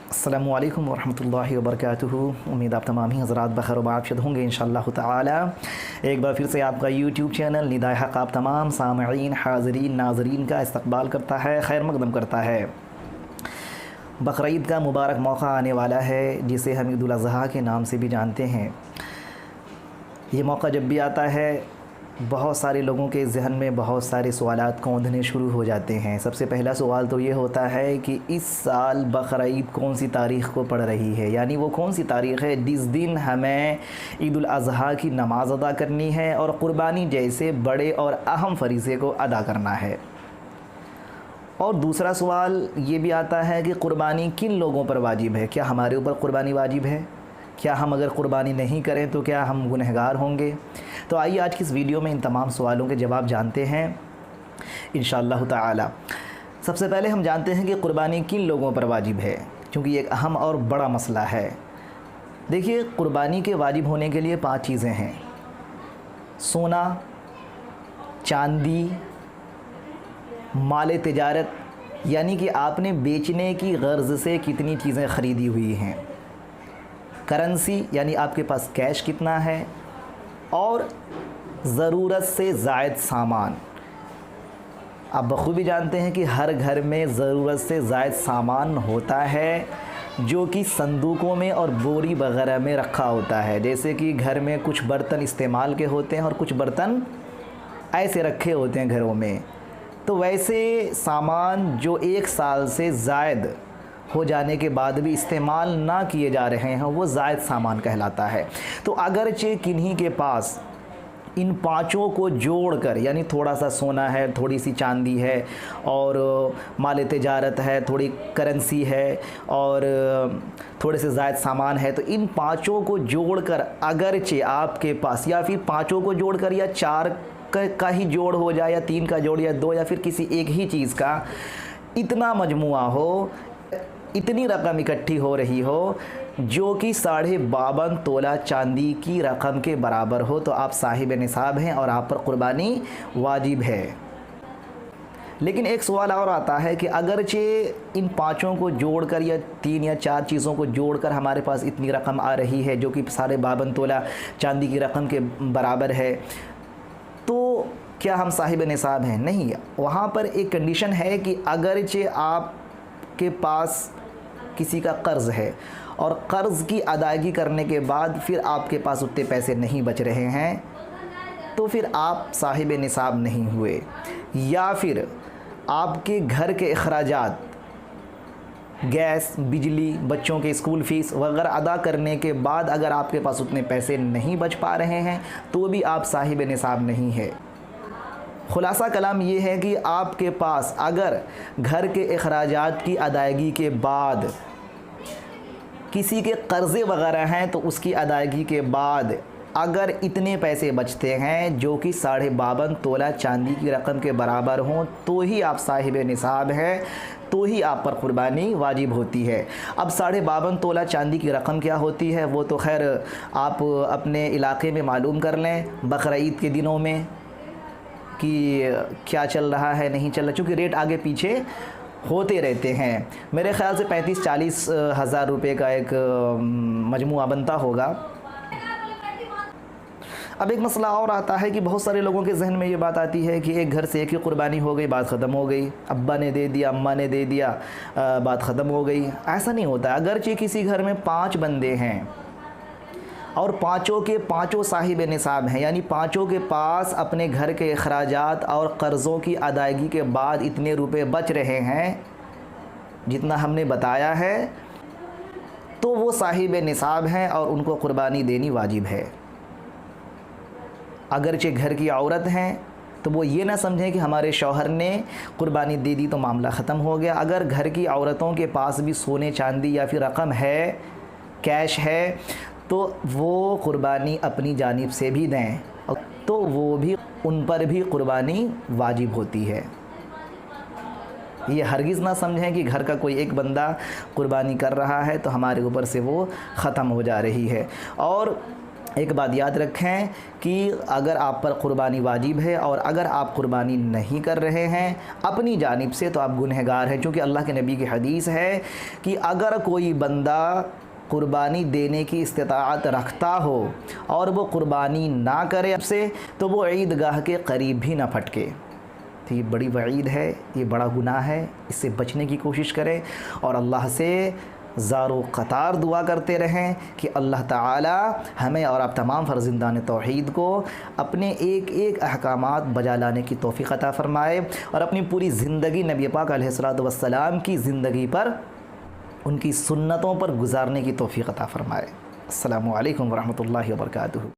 अस्सलामु अलैकुम वरहमतुल्लाहि वबरकातुहू। उम्मीद आप तमाम ही हज़रात बखैर वाफ़ियत होंगे इंशाअल्लाह ताला। एक बार फिर से आपका यूट्यूब चैनल निदाए हक़ आप तमाम सामईन, हाज़रीन, नाज़रीन का इस्तक़बाल करता है, खैर मक़दम करता है। बकरीद का मुबारक मौका आने वाला है, जिसे हम ईद उल अज़हा के नाम से भी जानते हैं। ये मौका जब भी आता है, बहुत सारे लोगों के ज़हन में बहुत सारे सवालात कौंधने शुरू हो जाते हैं। सबसे पहला सवाल तो ये होता है कि इस साल बकरीद कौन सी तारीख़ को पड़ रही है, यानी वो कौन सी तारीख़ है जिस दिन हमें ईद उल अज़हा की नमाज़ अदा करनी है और क़ुरबानी जैसे बड़े और अहम फ़रीज़े को अदा करना है। और दूसरा सवाल ये भी आता है कि क़ुरबानी किन लोगों पर वाजिब है। क्या हमारे ऊपर क़ुरबानी वाजिब है? क्या हम अगर क़ुरबानी नहीं करें तो क्या हम गुनहगार होंगे? तो आइए आज की इस वीडियो में इन तमाम सवालों के जवाब जानते हैं इंशाअल्लाह ताला। सबसे पहले हम जानते हैं कि क़ुरबानी किन लोगों पर वाजिब है, क्योंकि ये एक अहम और बड़ा मसला है। देखिए, क़ुरबानी के वाजिब होने के लिए 5 चीज़ें हैं: सोना, चांदी, माल तिजारत, यानी कि आपने बेचने की गर्ज़ से कितनी चीज़ें ख़रीदी हुई हैं, करेंसी यानी आपके पास कैश कितना है, और ज़रूरत से ज़ायद सामान। आप बखूबी जानते हैं कि हर घर में ज़रूरत से ज़ायद सामान होता है, जो कि संदूकों में और बोरी वगैरह में रखा होता है। जैसे कि घर में कुछ बर्तन इस्तेमाल के होते हैं और कुछ बर्तन ऐसे रखे होते हैं घरों में। तो वैसे सामान जो 1 साल से ज़ायद हो जाने के बाद भी इस्तेमाल ना किए जा रहे हैं, वो ज़ायद सामान कहलाता है। तो अगरचे किन्हीं के पास इन 5 को जोड़कर, यानी थोड़ा सा सोना है, थोड़ी सी चांदी है, और माल तिजारत है, थोड़ी करेंसी है, और थोड़े से ज़ायद सामान है, तो इन 5 को जोड़कर अगरचे आपके पास, या फिर 5 को जोड़कर या 4 का ही जोड़ हो जाए, या 3 का जोड़, या 2, या फिर किसी एक ही चीज़ का इतना मजमुआ हो, इतनी रकम इकट्ठी हो रही हो जो कि 52.5 तोला चांदी की रकम के बराबर हो, तो आप साहिब निसाब हैं और आप पर क़ुरबानी वाजिब है। लेकिन एक सवाल और आता है कि अगरचे इन 5 को जोड़कर या 3 या 4 चीज़ों को जोड़कर हमारे पास इतनी रकम आ रही है जो कि 52.5 तोला चांदी की रकम के बराबर है, तो क्या हम साहिब निसाब हैं? नहीं। वहाँ पर एक कंडीशन है कि अगरचे आपके पास किसी का कर्ज़ है और कर्ज़ की अदायगी करने के बाद फिर आपके पास उतने पैसे नहीं बच रहे हैं, तो फिर आप साहिब निसाब नहीं हुए। या फिर आपके घर के अखराजात, गैस, बिजली, बच्चों के स्कूल फ़ीस वगैरह अदा करने के बाद अगर आपके पास उतने पैसे नहीं बच पा रहे हैं, तो भी आप साहिब निसाब नहीं है। खुलासा कलाम ये है कि आपके पास अगर घर के अखराजात की अदायगी के बाद किसी के कर्ज़े वगैरह हैं, तो उसकी अदायगी के बाद अगर इतने पैसे बचते हैं जो कि 52.5 तोला चांदी की रकम के बराबर हों, तो ही आप साहिब निसाब हैं, तो ही आप पर क़ुरबानी वाजिब होती है। अब 52.5 तोला चांदी की रकम क्या होती है, वो तो खैर आप अपने इलाके में मालूम कर लें बकरीद के दिनों में कि क्या चल रहा है, नहीं चल रहा, चूँकि रेट आगे पीछे होते रहते हैं। मेरे ख़्याल से 35-40 हज़ार रुपये का एक मजमुआ बनता होगा। अब एक मसला और आता है कि बहुत सारे लोगों के जहन में ये बात आती है कि एक घर से एक ही क़ुरबानी हो गई, बात ख़त्म हो गई, अब्बा ने दे दिया, अम्मा ने दे दिया, बात ख़त्म हो गई। ऐसा नहीं होता। अगरचे किसी घर में 5 बंदे हैं और 5 के 5 साहिब निसाब हैं, यानी 5 के पास अपने घर के अखराजात और कर्ज़ों की अदायगी के बाद इतने रुपए बच रहे हैं जितना हमने बताया है, तो वो साहिब निसाब हैं और उनको क़ुरबानी देनी वाजिब है। अगरचे घर की औरत हैं, तो वो ये ना समझें कि हमारे शौहर ने क़ुरबानी दे दी तो मामला ख़त्म हो गया। अगर घर की औरतों के पास भी सोने चांदी या फिर रकम है, कैश है, तो वो क़ुरबानी अपनी जानिब से भी दें, तो वो भी, उन पर भी क़ुरबानी वाजिब होती है। ये हरगिज़ ना समझें कि घर का कोई एक बंदा क़ुरबानी कर रहा है तो हमारे ऊपर से वो ख़त्म हो जा रही है। और ایک بات یاد رکھیں کہ اگر آپ پر قربانی واجب ہے اور اگر آپ قربانی نہیں کر رہے ہیں اپنی جانب سے تو آپ گنہگار ہیں، چونکہ اللہ کے نبی کی حدیث ہے کہ اگر کوئی بندہ قربانی دینے کی استطاعت رکھتا ہو اور وہ قربانی نہ کرے اب سے تو وہ عیدگاہ کے قریب بھی نہ پھٹکے۔ تو یہ بڑی وعید ہے، یہ بڑا گناہ ہے، اس سے بچنے کی کوشش کریں اور اللہ سے زار و قطار دعا کرتے رہیں کہ اللہ تعالی ہمیں اور آپ تمام فرزندان توحید کو اپنے ایک ایک احکامات بجا لانے کی توفیق عطا فرمائے اور اپنی پوری زندگی نبی پاک علیہ الصلوۃ والسلام کی زندگی پر، ان کی سنتوں پر گزارنے کی توفیق عطا فرمائے۔ السلام علیکم ورحمۃ اللہ وبرکاتہ۔